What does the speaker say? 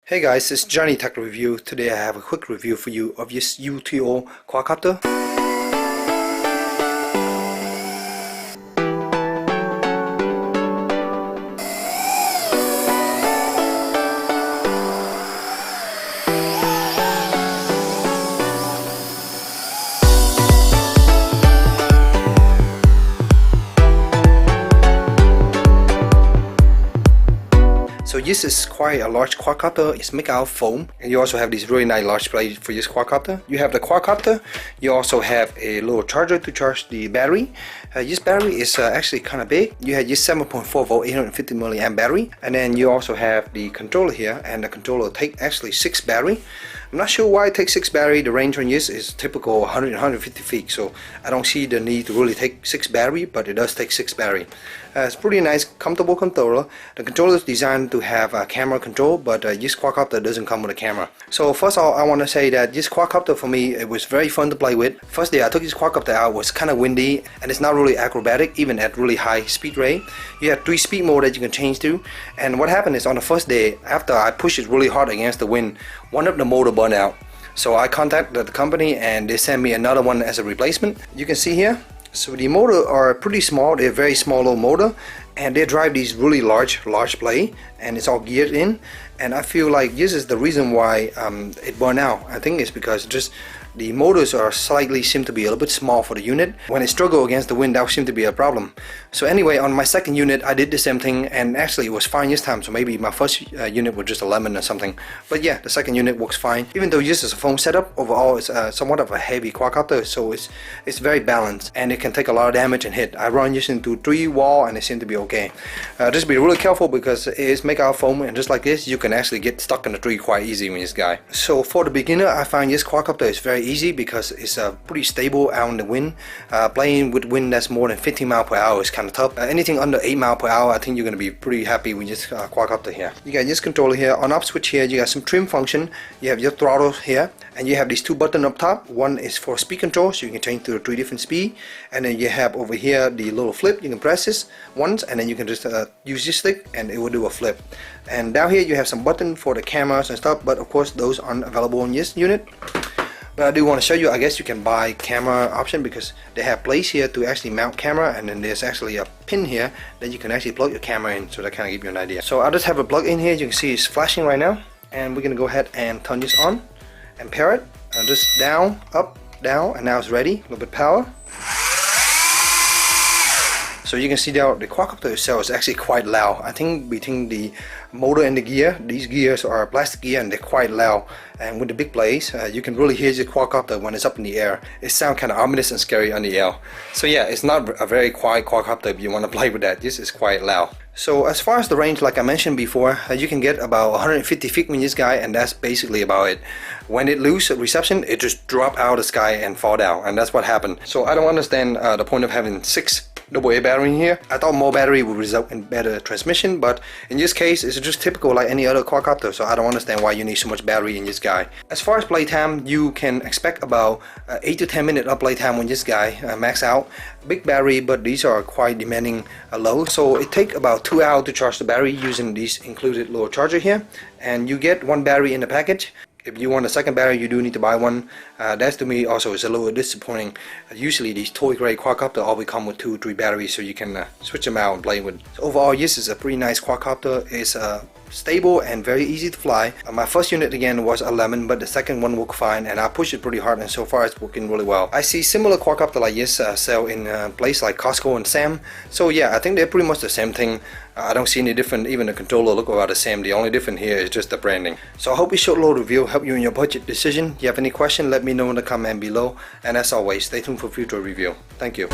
Hey guys, it's JohnyTechReview. Today I have a quick review for you of this UTO quadcopter. So this is quite a large quadcopter. It's made out of foam, and you also have this really nice large plate for this quadcopter. You have the quadcopter. You also have a little charger to charge the battery. This battery is actually kind of big. You have this 7.4 volt 850 milliamp battery, and then you also have the controller here, and the controller takes actually 6 battery. I'm not sure why it takes 6 battery. The range on this is typical 150 feet, so I don't see the need to really take 6 battery, but it does take 6 battery. It's pretty nice, comfortable controller. The controller is designed to have a camera control, but this quadcopter doesn't come with a camera. So first of all, I want to say that this quadcopter for me, it was very fun to play with. First day I took this quadcopter out, it was kind of windy, and it's not really acrobatic, even at really high speed rate. You have 3 speed mode that you can change to, and what happened is on the first day, after I pushed it really hard against the wind, one of the motor burned out. So I contacted the company and they sent me another one as a replacement. You can see here. So the motor are pretty small. They're very small little motor, and they drive these really large blade, and it's all geared in. And I feel like this is the reason why it burned out. I think it's because just the motors are seem to be a little bit small for the unit. When it struggle against the wind, that seemed to be a problem. So anyway, on my second unit I did the same thing, and actually it was fine this time. So maybe my first unit was just a lemon or something, but yeah, the second unit works fine. Even though this is a foam setup, overall it's somewhat of a heavy quadcopter, so it's very balanced, and it can take a lot of damage and hit. I run this into 3 wall and it seemed to be okay. Just be really careful because it is made out of foam, and just like this you can actually get stuck in the tree quite easy with this guy. So for the beginner, I find this quadcopter is very easy because it's pretty stable out in the wind. Playing with wind that's more than 15 miles per hour is kind of tough. Anything under 8 miles per hour, I think you're going to be pretty happy with this quadcopter here. You got this controller here. On up switch here, you got some trim function. You have your throttle here, and you have these 2 buttons up top. One is for speed control, so you can change to the 3 different speed. And then you have over here the little flip. You can press this once, and then you can just use this stick, and it will do a flip. And down here you have some buttons for the cameras and stuff, but of course those aren't available in this unit. But I do want to show you, I guess you can buy camera option because they have place here to actually mount camera, and then there's actually a pin here that you can actually plug your camera in, so that kind of give you an idea. So I just have a plug in here. You can see it's flashing right now, and we're gonna go ahead and turn this on and pair it. Just down, up, down, and now it's ready. A little bit power. So you can see that the quadcopter itself is actually quite loud. I think between the motor and the gear, these gears are plastic gear and they're quite loud. And with the big blades, you can really hear the quadcopter when it's up in the air. It sounds kind of ominous and scary on the air. So yeah, it's not a very quiet quadcopter if you want to play with that. This is quite loud. So as far as the range, like I mentioned before, you can get about 150 feet with this guy, and that's basically about it. When it loses reception, it just drop out of the sky and fall down, and that's what happened. So I don't understand the point of having 6 AA battery in here. I thought more battery would result in better transmission, but in this case it's just typical like any other quadcopter, so I don't understand why you need so much battery in this guy. As far as playtime, you can expect about 8 to 10 minutes of playtime with this guy, max out. Big battery, but these are quite demanding load, so it takes about 2 hours to charge the battery using this included little charger here, and you get 1 battery in the package. If you want a second battery, you do need to buy one. That to me also is a little disappointing. Usually these toy grade quadcopter always come with 2 or 3 batteries, so you can switch them out and play with. So overall, this is a pretty nice quadcopter. It's stable and very easy to fly. My first unit again was a lemon, but the second one worked fine, and I pushed it pretty hard, and so far it's working really well. I see similar quadcopter like this sell in places like Costco and Sam. So yeah, I think they're pretty much the same thing. I don't see any different. Even the controller look about the same. The only difference here is just the branding. So I hope this short little review helped you in your budget decision. If you have any question, let me know in the comment below, and as always, stay tuned for future review. Thank you.